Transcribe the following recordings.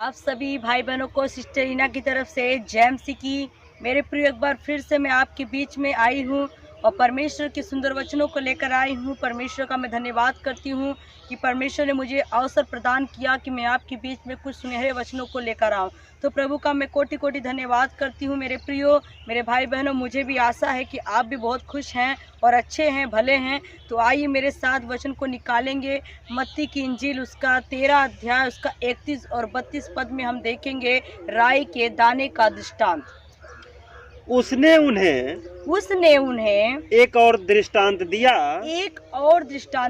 आप सभी भाई बहनों को सिस्टर रीना की तरफ से जय मसीह की। मेरे प्रिय, एक बार फिर से मैं आपके बीच में आई हूँ और परमेश्वर के सुंदर वचनों को लेकर आई हूँ। परमेश्वर का मैं धन्यवाद करती हूँ कि परमेश्वर ने मुझे अवसर प्रदान किया कि मैं आपके बीच में कुछ सुनहरे वचनों को लेकर आऊँ। तो प्रभु का मैं कोटि कोटि धन्यवाद करती हूँ। मेरे प्रियो, मेरे भाई बहनों, मुझे भी आशा है कि आप भी बहुत खुश हैं और अच्छे हैं, भले हैं। तो आइए मेरे साथ वचन को निकालेंगे। मत्ती की इंजील उसका 13 अध्याय उसका 31 और 32 पद में हम देखेंगे राई के दाने का दृष्टांत। उसने उन्हें एक और दृष्टांत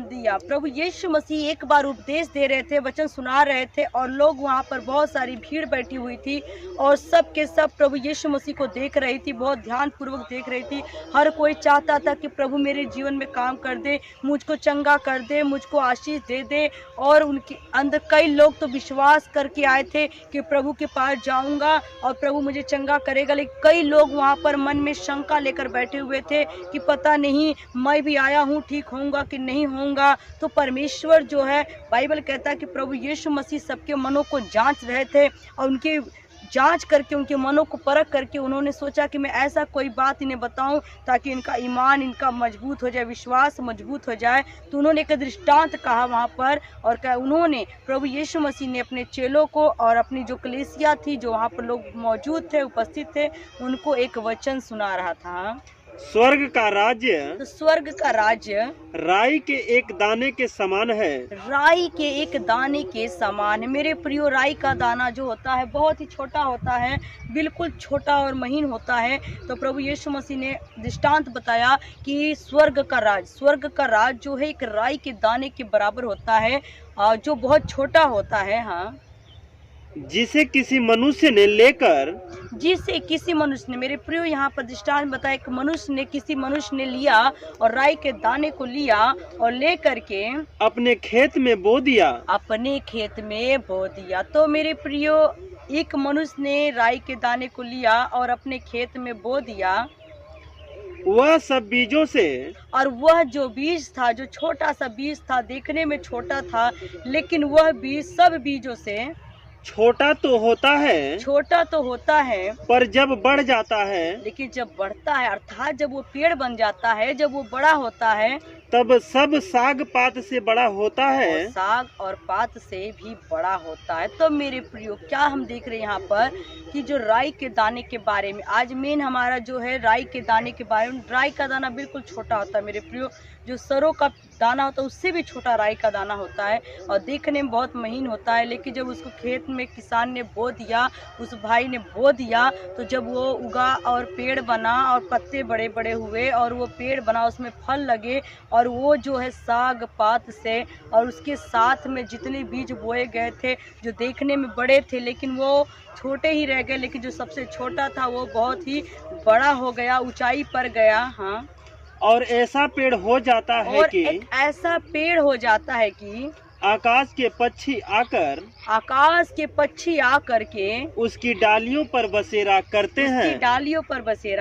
दिया। प्रभु यीशु मसीह एक बार उपदेश दे रहे थे, वचन सुना रहे थे और लोग वहाँ पर बहुत सारी भीड़ बैठी हुई थी और सब के सब प्रभु यीशु मसीह को देख रही थी, बहुत ध्यान पूर्वक देख रही थी। हर कोई चाहता था कि प्रभु मेरे जीवन में काम कर दे, मुझको चंगा कर दे, मुझको आशीष दे दे। और उनके अंदर कई लोग तो विश्वास करके आए थे कि प्रभु के पास जाऊंगा और प्रभु मुझे चंगा करेगा। लेकिन कई लोग वहाँ पर मन में शंका लेकर बैठे हुए थे कि पता नहीं मैं भी आया हूँ, ठीक होऊंगा कि नहीं होऊंगा। तो परमेश्वर जो है, बाइबल कहता है कि प्रभु यीशु मसीह सबके मनों को जांच रहे थे और उनके जांच करके, उनके मनों को परख करके उन्होंने सोचा कि मैं ऐसा कोई बात इन्हें बताऊं ताकि इनका ईमान, इनका मजबूत हो जाए, विश्वास मजबूत हो जाए। तो उन्होंने एक दृष्टांत कहा वहाँ पर और उन्होंने, प्रभु यीशु मसीह ने अपने चेलों को और अपनी जो कलीसिया थी, जो वहाँ पर लोग मौजूद थे, उपस्थित थे, उनको एक वचन सुना रहा था। स्वर्ग का राज्य राई के एक दाने के समान है। राई के एक दाने के समान है। मेरे प्रियो, राई का दाना जो होता है बहुत ही छोटा होता है, बिल्कुल छोटा और महीन होता है। तो प्रभु यीशु मसीह ने दृष्टांत बताया कि स्वर्ग का राज जो है एक राई के दाने के बराबर होता है, जो बहुत छोटा होता है। हाँ, जिसे किसी मनुष्य ने, मेरे प्रियो, यहाँ पर दृष्टांत बताया, एक किसी मनुष्य ने लिया और राई के दाने को लिया और ले करके अपने खेत में बो दिया। तो मेरे प्रियो, एक मनुष्य ने राई के दाने को लिया और अपने खेत में बो दिया। वह सब बीजों से, और वह जो बीज था, जो छोटा सा बीज था, देखने में छोटा था, लेकिन वह बीज सब बीजों से छोटा तो होता है, पर जब बढ़ जाता है, लेकिन जब बढ़ता है, अर्थात जब वो पेड़ बन जाता है, जब वो बड़ा होता है, तब सब साग पात से बड़ा होता है, और साग और पात से भी बड़ा होता है। तो मेरे प्रियो, क्या हम देख रहे हैं यहाँ पर कि जो राई के दाने के बारे में आज मेन हमारा जो है, राई के दाने के बारे में। राई का दाना बिल्कुल छोटा होता है मेरे प्रियो, जो सरों का दाना होता है उससे भी छोटा राई का दाना होता है और देखने में बहुत महीन होता है। लेकिन जब उसको खेत में किसान ने बो दिया, उस भाई ने बो दिया, तो जब वो उगा और पेड़ बना और पत्ते बड़े बड़े हुए और वो पेड़ बना, उसमें फल लगे और वो जो है साग पात से, और उसके साथ में जितने बीज बोए गए थे जो देखने में बड़े थे लेकिन वो छोटे ही रह गए, लेकिन जो सबसे छोटा था वो बहुत ही बड़ा हो गया, ऊंचाई पर गया। हाँ, और ऐसा पेड़ हो जाता है कि आकाश के पक्षी आकर के उसकी डालियों पर बसेरा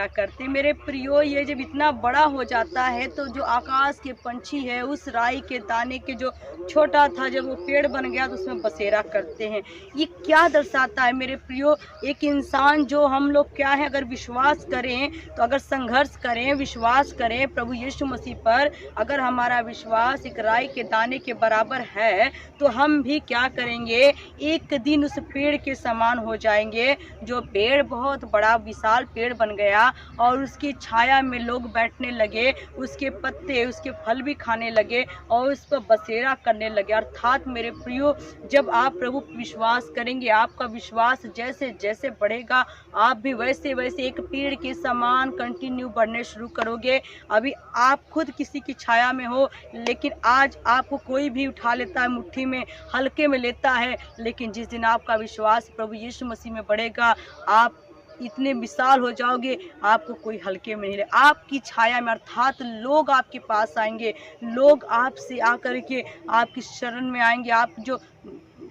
करते। मेरे प्रियो, ये जब इतना बड़ा हो जाता है तो जो आकाश के पंछी है उस राई के दाने के जो छोटा था, जब वो पेड़ बन गया तो उसमें बसेरा करते हैं। ये क्या दर्शाता है मेरे प्रियो? एक इंसान जो हम लोग क्या है, अगर विश्वास करें, तो अगर संघर्ष करें, विश्वास करें प्रभु यीशु मसीह पर, अगर हमारा विश्वास एक राई के दाने के बराबर है तो हम भी क्या करेंगे, एक दिन उस पेड़ के समान हो जाएंगे। जो पेड़ बहुत बड़ा विशाल पेड़ बन गया और उसकी छाया में लोग बैठने लगे, उसके पत्ते, उसके फल भी खाने लगे और उस पर बसेरा करने लगे। अर्थात मेरे प्रियो, जब आप प्रभु पर विश्वास करेंगे, आपका विश्वास जैसे जैसे बढ़ेगा, आप भी वैसे वैसे एक पेड़ के समान कंटिन्यू बढ़ने शुरू करोगे। अभी आप खुद किसी की छाया में हो, लेकिन आज आपको कोई भी उठा लेता है, मुट्ठी में हल्के में लेता है, लेकिन जिस दिन आपका विश्वास प्रभु यीशु मसीह में बढ़ेगा, आप इतने विशाल हो जाओगे, आपको कोई हल्के में नहीं ले, आपकी छाया में, अर्थात लोग आपके पास आएंगे, लोग आपसे आकर के आपकी शरण में आएंगे। आप जो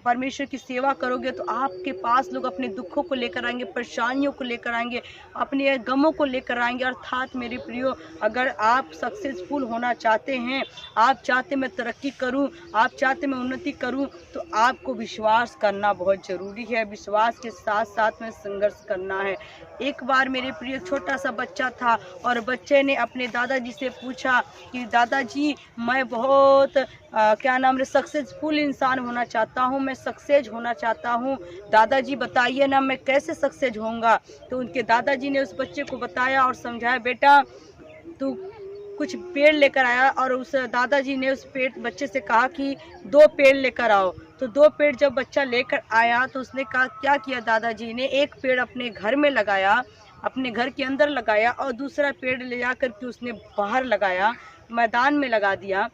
परमेश्वर की सेवा करोगे तो आपके पास लोग अपने दुखों को लेकर आएंगे, परेशानियों को लेकर आएंगे, अपने गमों को लेकर आएंगे। अर्थात मेरे प्रियो, अगर आप सक्सेसफुल होना चाहते हैं, आप चाहते मैं तरक्की करूं, आप चाहते मैं उन्नति करूं, तो आपको विश्वास करना बहुत ज़रूरी है। विश्वास के साथ साथ में संघर्ष करना है। एक बार मेरे प्रिय छोटा सा बच्चा था और बच्चे ने अपने दादाजी से पूछा कि दादाजी मैं बहुत क्या नाम है सक्सेसफुल इंसान होना चाहता हूँ, मैं सक्सेस होना चाहता हूँ, दादाजी बताइए ना मैं कैसे सक्सेस होऊंगा। तो उनके दादाजी ने उस बच्चे को बताया और समझाया, बेटा तू कुछ पेड़ लेकर आया। और उस दादाजी ने उस बच्चे से कहा कि 2 पेड़ लेकर आओ। तो 2 पेड़ जब बच्चा लेकर आया तो उसने कहा, क्या किया दादाजी ने, एक पेड़ अपने घर में लगाया, अपने घर के अंदर लगाया, और दूसरा पेड़ ले जाकर के उसने बाहर लगाया, मैदान में लगा दिया।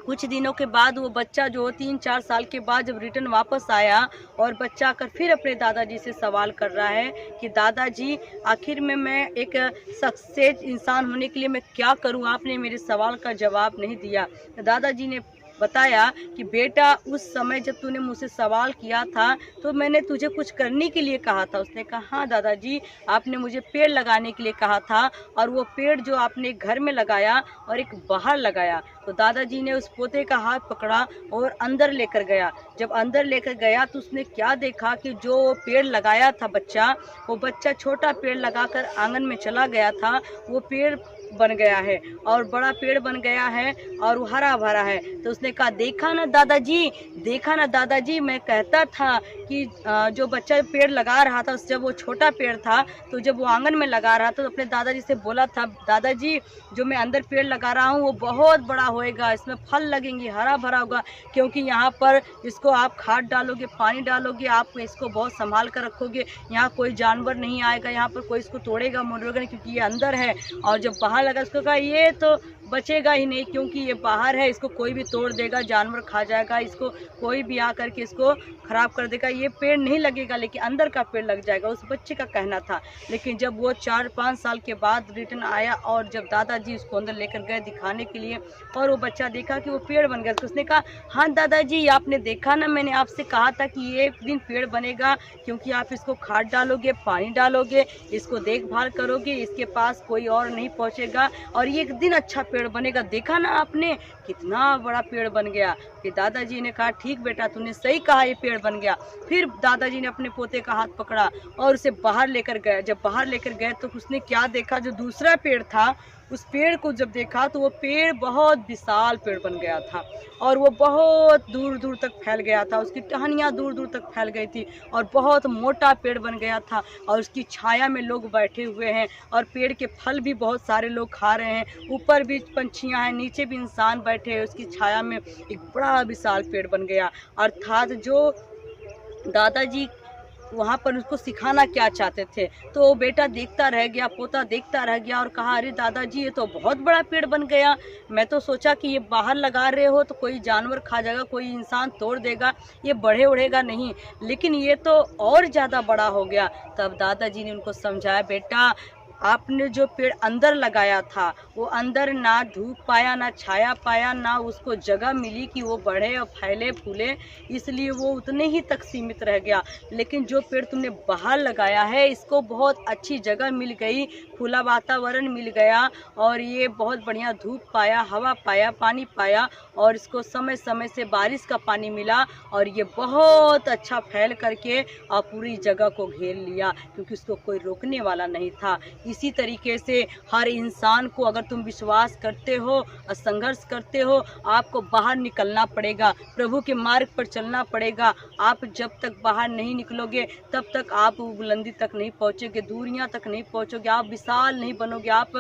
कुछ दिनों के बाद वो बच्चा जो 3-4 साल के बाद जब रिटर्न वापस आया और बच्चा आकर फिर अपने दादाजी से सवाल कर रहा है कि दादाजी आखिर में मैं एक सक्सेस इंसान होने के लिए मैं क्या करूं, आपने मेरे सवाल का जवाब नहीं दिया। तो दादाजी ने बताया कि बेटा उस समय जब तूने मुझसे सवाल किया था तो मैंने तुझे कुछ करने के लिए कहा था। उसने कहा, हाँ दादाजी आपने मुझे पेड़ लगाने के लिए कहा था, और वो पेड़ जो आपने घर में लगाया और एक बाहर लगाया। तो दादाजी ने उस पोते का हाथ पकड़ा और अंदर लेकर गया। जब अंदर लेकर गया तो उसने क्या देखा कि जो पेड़ लगाया था बच्चा, वो बच्चा छोटा पेड़ लगाकर आंगन में चला गया था, वो पेड़ बन गया है और बड़ा पेड़ बन गया है और वो हरा भरा है। तो उसने कहा, देखा ना दादाजी, देखा ना दादाजी, मैं कहता था कि जो बच्चा पेड़ लगा रहा था जब वो छोटा पेड़ था, तो जब वो आंगन में लगा रहा था तो अपने दादाजी से बोला था, दादाजी जो मैं अंदर पेड़ लगा रहा हूँ वो बहुत बड़ा होएगा, इसमें फल लगेंगे, हरा भरा होगा, क्योंकि यहाँ पर इसको आप खाद डालोगे, पानी डालोगे, आप इसको बहुत संभाल कर रखोगे, यहाँ कोई जानवर नहीं आएगा, यहाँ पर कोई इसको तोड़ेगा मोड़ेगा नहीं, क्योंकि ये अंदर है। और जब बाहर लगा उसको कहा, ये तो बचेगा ही नहीं, क्योंकि ये बाहर है, इसको कोई भी तोड़ देगा, जानवर खा जाएगा, इसको कोई भी आकर के इसको खराब कर देगा, ये पेड़ नहीं लगेगा, लेकिन अंदर का पेड़ लग जाएगा। उस बच्चे का कहना था। लेकिन जब वो 4-5 साल के बाद रिटर्न आया और जब दादाजी उसको अंदर लेकर गए दिखाने के लिए, और वो बच्चा देखा कि वो पेड़ बन गया, तो उसने कहा, हाँ दादाजी आपने देखा ना, मैंने आपसे कहा था कि ये एक दिन पेड़ बनेगा, क्योंकि आप इसको खाद डालोगे, पानी डालोगे, इसको देखभाल करोगे, इसके पास कोई और नहीं पहुँचेगा, और ये एक दिन अच्छा पेड़ बनेगा। देखा ना आपने कितना बड़ा पेड़ बन गया। फिर दादाजी ने कहा, ठीक बेटा तूने सही कहा, ये पेड़ बन गया। फिर दादाजी ने अपने पोते का हाथ पकड़ा और उसे बाहर लेकर गए। जब बाहर लेकर गए तो उसने क्या देखा, जो दूसरा पेड़ था उस पेड़ को जब देखा तो वो पेड़ बहुत विशाल पेड़ बन गया था और वो बहुत दूर दूर तक फैल गया था, उसकी टहनियाँ दूर दूर तक फैल गई थी और बहुत मोटा पेड़ बन गया था और उसकी छाया में लोग बैठे हुए हैं और पेड़ के फल भी बहुत सारे लोग खा रहे हैं। ऊपर भी पंछियाँ हैं, नीचे भी इंसान बैठे हैं, उसकी छाया में एक बड़ा विशाल पेड़ बन गया। अर्थात जो दादाजी वहाँ पर उसको सिखाना क्या चाहते थे, तो वो बेटा देखता रह गया, पोता देखता रह गया और कहा, अरे दादाजी ये तो बहुत बड़ा पेड़ बन गया, मैं तो सोचा कि ये बाहर लगा रहे हो तो कोई जानवर खा जाएगा, कोई इंसान तोड़ देगा, ये बढ़े उड़ेगा नहीं, लेकिन ये तो और ज़्यादा बड़ा हो गया। तब दादाजी ने उनको समझाया, बेटा आपने जो पेड़ अंदर लगाया था वो अंदर ना धूप पाया, ना छाया पाया, ना उसको जगह मिली कि वो बढ़े और फैले फूले, इसलिए वो उतने ही तक सीमित रह गया। लेकिन जो पेड़ तुमने बाहर लगाया है इसको बहुत अच्छी जगह मिल गई, खुला वातावरण मिल गया और ये बहुत बढ़िया धूप पाया, हवा पाया, पानी पाया और इसको समय समय से बारिश का पानी मिला और ये बहुत अच्छा फैल करके और पूरी जगह को घेर लिया, क्योंकि उसको कोई रोकने वाला नहीं था। इसी तरीके से हर इंसान को अगर तुम विश्वास करते हो और संघर्ष करते हो, आपको बाहर निकलना पड़ेगा, प्रभु के मार्ग पर चलना पड़ेगा। आप जब तक बाहर नहीं निकलोगे तब तक आप बुलंदी तक नहीं पहुँचोगे, दूरियां तक नहीं पहुँचोगे, आप विशाल नहीं बनोगे, आप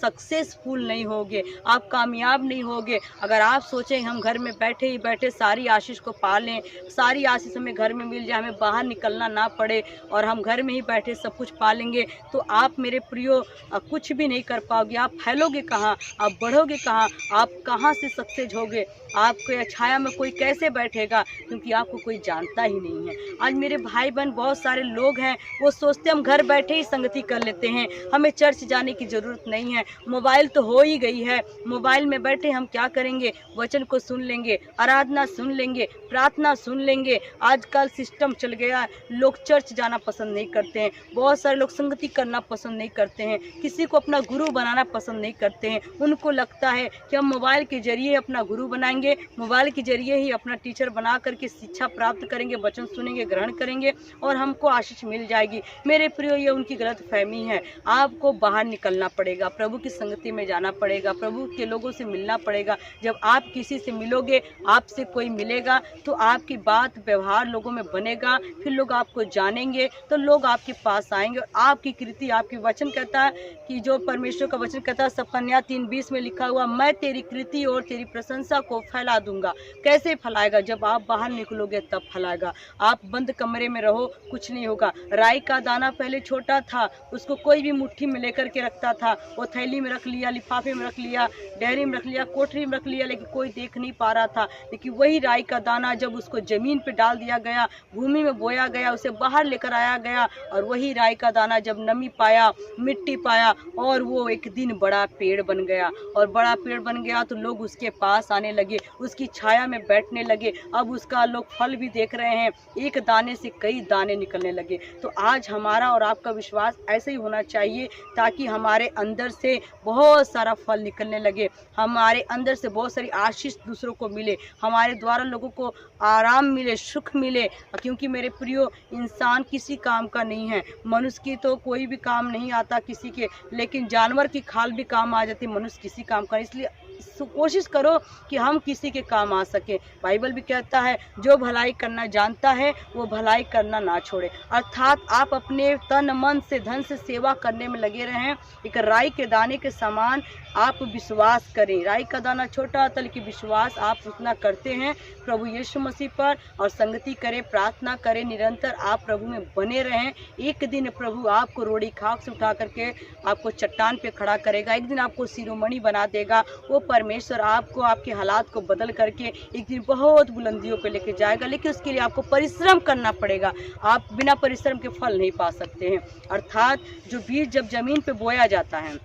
सक्सेसफुल नहीं होगे, आप कामयाब नहीं होगे। अगर आप सोचें हम घर में बैठे ही बैठे सारी आशीष को पा लें, सारी आशीष हमें घर में मिल जाए, हमें बाहर निकलना ना पड़े और हम घर में ही बैठे सब कुछ पा लेंगे, तो आप मेरे प्रियो कुछ भी नहीं कर पाओगे। आप फैलोगे कहाँ, आप बढ़ोगे कहाँ, आप कहाँ से सक्सेस होगे, आपके छाया में कोई कैसे बैठेगा, क्योंकि आपको कोई जानता ही नहीं है। आज मेरे भाई बहन बहुत सारे लोग हैं वो सोचते हम घर बैठे ही संगति कर लेते हैं, हमें चर्च जाने की ज़रूरत नहीं है, मोबाइल तो हो ही गई है। मोबाइल में बैठे हम क्या करेंगे, वचन को सुन लेंगे, आराधना सुन लेंगे, प्रार्थना सुन लेंगे। आजकल सिस्टम चल गया है, लोग चर्च जाना पसंद नहीं करते हैं, बहुत सारे लोग संगति करना पसंद नहीं करते हैं, किसी को अपना गुरु बनाना पसंद नहीं करते हैं। उनको लगता है कि हम मोबाइल के जरिए अपना गुरु बनाएंगे, मोबाइल के जरिए ही अपना टीचर बना करके शिक्षा प्राप्त करेंगे, वचन सुनेंगे, ग्रहण करेंगे और हमको आशीष मिल जाएगी। मेरे प्रियो, ये उनकी गलत फहमी है। आपको बाहर निकलना पड़ेगा, प्रभु की संगति में जाना पड़ेगा, प्रभु के लोगों से मिलना पड़ेगा। जब आप किसी से मिलोगे, आपसे कोई मिलेगा, तो आपकी बात व्यवहार लोगों में बनेगा, फिर लोग आपको जानेंगे, तो लोग आपके पास आएंगे और आपकी कृति, आपकी वचन कहता है कि जो परमेश्वर का वचन कहता है, सपन्या 3:20 में लिखा हुआ, मैं तेरी कृति और तेरी प्रशंसा को फैला दूंगा। कैसे फैलाएगा? जब आप बाहर निकलोगे तब फैलाएगा। आप बंद कमरे में रहो, कुछ नहीं होगा। राई का दाना पहले छोटा था, उसको कोई भी मुट्ठी में लेकर के रखता था, वो थैली में रख लिया, लिफाफे में रख लिया, डेयरी में रख लिया, कोठरी में रख लिया, लेकिन कोई देख नहीं पा रहा था। लेकिन वही राई का दाना जब उसको जमीन पे डाल दिया गया, भूमि में बोया गया, उसे बाहर लेकर आया गया, और वही राई का दाना जब नमी पाया, मिट्टी पाया, और वो एक दिन बड़ा पेड़ बन गया। और बड़ा पेड़ बन गया तो लोग उसके पास आने लगे, उसकी छाया में बैठने लगे। अब उसका लोग फल भी देख रहे हैं, एक दाने से कई दाने निकलने लगे। तो आज हमारा और आपका विश्वास ऐसे ही होना चाहिए, ताकि हमारे अंदर से बहुत सारा फल निकलने लगे, हमारे अंदर से बहुत सारी आशीष दूसरों को मिले, हमारे द्वारा लोगों को आराम मिले, सुख मिले। क्योंकि मेरे प्रियो, इंसान किसी काम का नहीं है। मनुष्य की तो कोई भी काम नहीं आता किसी के, लेकिन जानवर की खाल भी काम आ जाती, मनुष्य किसी काम का। इसलिए कोशिश करो कि हम किसी के काम आ सके। बाइबल भी कहता है, जो भलाई करना जानता है वो भलाई करना ना छोड़े। अर्थात आप अपने तन मन से धन से सेवा करने में लगे रहें। एक राई के दाने के समान आप विश्वास करें। राई का दाना छोटा होता है, लेकिन विश्वास आप उतना करते हैं प्रभु यीशु मसीह पर, और संगति करें, प्रार्थना करें, निरंतर आप प्रभु में बने रहें। एक दिन प्रभु आपको रोड़ी खाक से उठा करके आपको चट्टान पे खड़ा करेगा, एक दिन आपको शिरोमणि बना देगा। वो परमेश्वर आपको, आपके हालात को बदल करके एक दिन बहुत बुलंदियों पे लेके जाएगा। लेकिन उसके लिए आपको परिश्रम करना पड़ेगा, आप बिना परिश्रम के फल नहीं पा सकते हैं। अर्थात जो बीज जब जमीन पे बोया जाता है,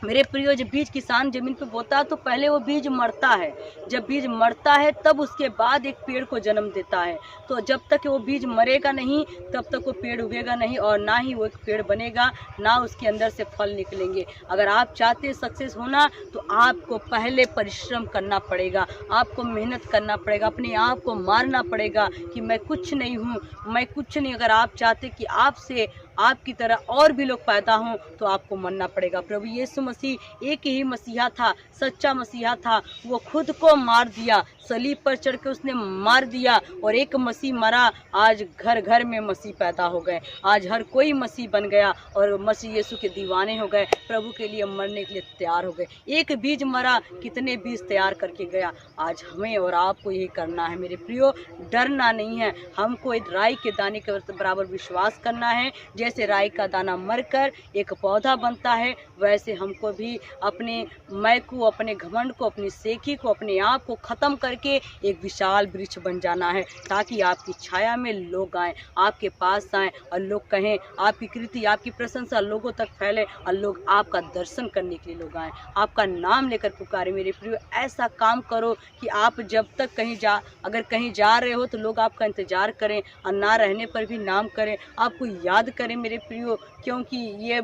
मेरे प्रियो, जब बीज किसान जमीन पे बोता है तो पहले वो बीज मरता है। जब बीज मरता है तब उसके बाद एक पेड़ को जन्म देता है। तो जब तक वो बीज मरेगा नहीं तब तक वो पेड़ उगेगा नहीं, और ना ही वो एक पेड़ बनेगा, ना उसके अंदर से फल निकलेंगे। अगर आप चाहते हैं सक्सेस होना, तो आपको पहले परिश्रम करना पड़ेगा, आपको मेहनत करना पड़ेगा, अपने आप को मारना पड़ेगा कि मैं कुछ नहीं हूँ, मैं कुछ नहीं। अगर आप चाहते कि आपसे आपकी तरह और भी लोग पैदा हों, तो आपको मरना पड़ेगा। प्रभु यीशु मसीह एक ही मसीहा था, सच्चा मसीहा था। वो खुद को मार दिया, सलीब पर चढ़ के उसने मार दिया, और एक मसीह मरा। आज घर घर में मसीह पैदा हो गए, आज हर कोई मसीह बन गया, और मसीह यीशु के दीवाने हो गए, प्रभु के लिए मरने के लिए तैयार हो गए। एक बीज मरा, कितने बीज तैयार करके गया। आज हमें और आपको यही करना है मेरे प्रियो, डरना नहीं है। हमको एक राई के दाने के बराबर विश्वास करना है। जैसे राई का दाना मरकर एक पौधा बनता है, वैसे हमको भी अपने मैं को, अपने घमंड को, अपनी सेखी को, अपने आप को ख़त्म करके एक विशाल वृक्ष बन जाना है, ताकि आपकी छाया में लोग आएँ, आपके पास आएँ, और लोग कहें आपकी कृति, आपकी प्रशंसा लोगों तक फैले, और लोग आपका दर्शन करने के लिए लोग आएँ, आपका नाम लेकर पुकारे। मेरे प्रियो, ऐसा काम करो कि आप जब तक अगर कहीं जा रहे हो तो लोग आपका इंतज़ार करें, और ना रहने पर भी नाम करें, आपको याद करें मेरे प्रियो, क्योंकि ये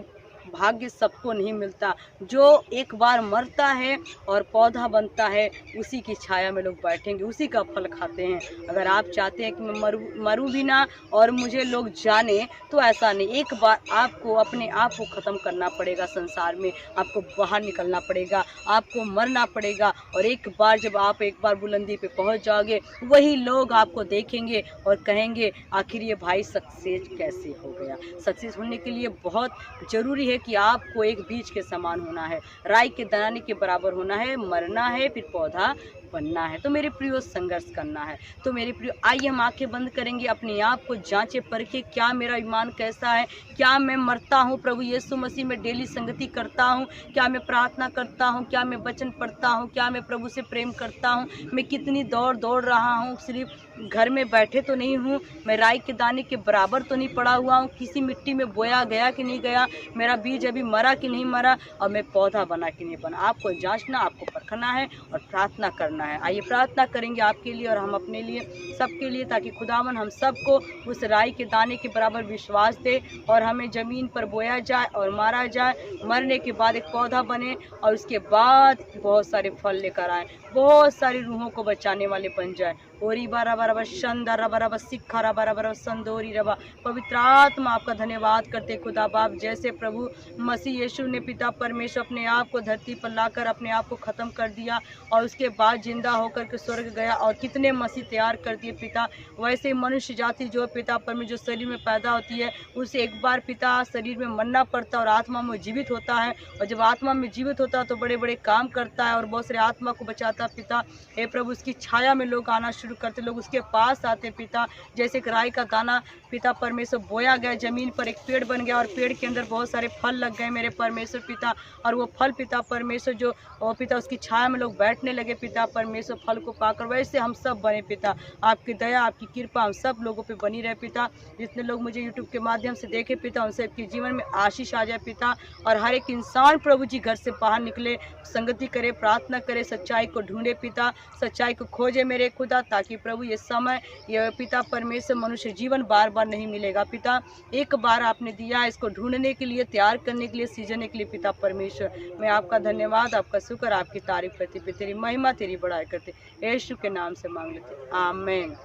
भाग्य सबको नहीं मिलता। जो एक बार मरता है और पौधा बनता है, उसी की छाया में लोग बैठेंगे, उसी का फल खाते हैं। अगर आप चाहते हैं कि मैं मरूं भी ना और मुझे लोग जाने, तो ऐसा नहीं। एक बार आपको अपने आप को ख़त्म करना पड़ेगा, संसार में आपको बाहर निकलना पड़ेगा, आपको मरना पड़ेगा। और एक बार जब आप एक बार बुलंदी पे पहुंच जाओगे, वही लोग आपको देखेंगे और कहेंगे, आखिर ये भाई सक्सेस कैसे हो गया। सक्सेस होने के लिए बहुत ज़रूरी है कि आपको एक बीज के समान होना है, राई के दाने के बराबर होना है, मरना है, फिर पौधा बनना है। तो मेरे प्रियो संघर्ष करना है। तो मेरे प्रियो आइए हम आंखें बंद करेंगे, अपने आप को जांचे परखे, क्या मेरा ईमान कैसा है, क्या मैं मरता हूँ प्रभु यीशु मसीह में डेली संगति करता हूँ, क्या मैं प्रार्थना करता हूँ, क्या मैं वचन पढ़ता हूँ, क्या मैं प्रभु से प्रेम करता हूँ, मैं कितनी दौड़ रहा हूँ, सिर्फ घर में बैठे तो नहीं हूँ, मैं राई के दाने के बराबर तो नहीं पड़ा हुआ हूँ, किसी मिट्टी में बोया गया कि नहीं गया, मेरा बीज अभी मरा कि नहीं मरा, और मैं पौधा बना कि नहीं बना। आपको जांचना, आपको परखना है और प्रार्थना करना है। आइए प्रार्थना करेंगे आपके लिए और हम अपने लिए, सबके लिए, ताकि खुदावन हम सबको उस राई के दाने के बराबर विश्वास दे और हमें ज़मीन पर बोया जाए और मारा जाए, मरने के बाद एक पौधा बने और उसके बाद बहुत सारे फल लेकर आए, बहुत सारी रूहों को बचाने वाले बन जाए। ओरी बारा बराबर शंदा रबा रबा सिखा रबा रबा संदोरी रबा। पवित्र आत्मा आपका धन्यवाद करते खुदा बाप, जैसे प्रभु मसीह यीशु ने पिता परमेश्वर अपने आप को धरती पर लाकर अपने आप को ख़त्म कर दिया और उसके बाद जिंदा होकर के स्वर्ग गया और कितने मसीह तैयार कर दिए पिता, वैसे मनुष्य जाति जो पिता परमेश्वर जो शरीर में पैदा होती है उसे एक बार पिता शरीर में मरना पड़ता है और आत्मा में जीवित होता है, और जब आत्मा में जीवित होता है तो बड़े बड़े काम करता है और बहुत सारे आत्मा को बचाता है पिता। हे प्रभु, उसकी छाया में लोग आना शुरू करते, लोग उसके पास आते पिता। जैसे एक राई का दाना पिता परमेश्वर बोया गया जमीन पर, एक पेड़ बन गया और पेड़ के अंदर बहुत सारे फल लग गए मेरे परमेश्वर पिता, और वो फल पिता परमेश्वर जो पिता उसकी छाया में लोग बैठने लगे पिता परमेश्वर फल को पाकर, वैसे हम सब बने पिता। आपकी दया आपकी कृपा हम सब लोगों पे बनी रहे पिता। जितने लोग मुझे यूट्यूब के माध्यम से देखे पिता, उन सबके जीवन में आशीष आ जाए पिता, और हर एक इंसान प्रभु जी घर से बाहर निकले, संगति करे, प्रार्थना करे, सच्चाई को ढूंढे पिता, सच्चाई को खोजे मेरे खुदा, ताकि प्रभु ये समय ये पिता परमेश्वर मनुष्य जीवन बार बार नहीं मिलेगा पिता, एक बार आपने दिया है, इसको ढूंढने के लिए, तैयार करने के लिए, सीजने के लिए पिता परमेश्वर। मैं आपका धन्यवाद, आपका शुक्र, आपकी तारीफ करती पे, तेरी महिमा तेरी बड़ाई करते, यीशु के नाम से मांग लेते, आमीन।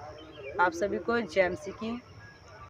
आप सभी को जय मसीह की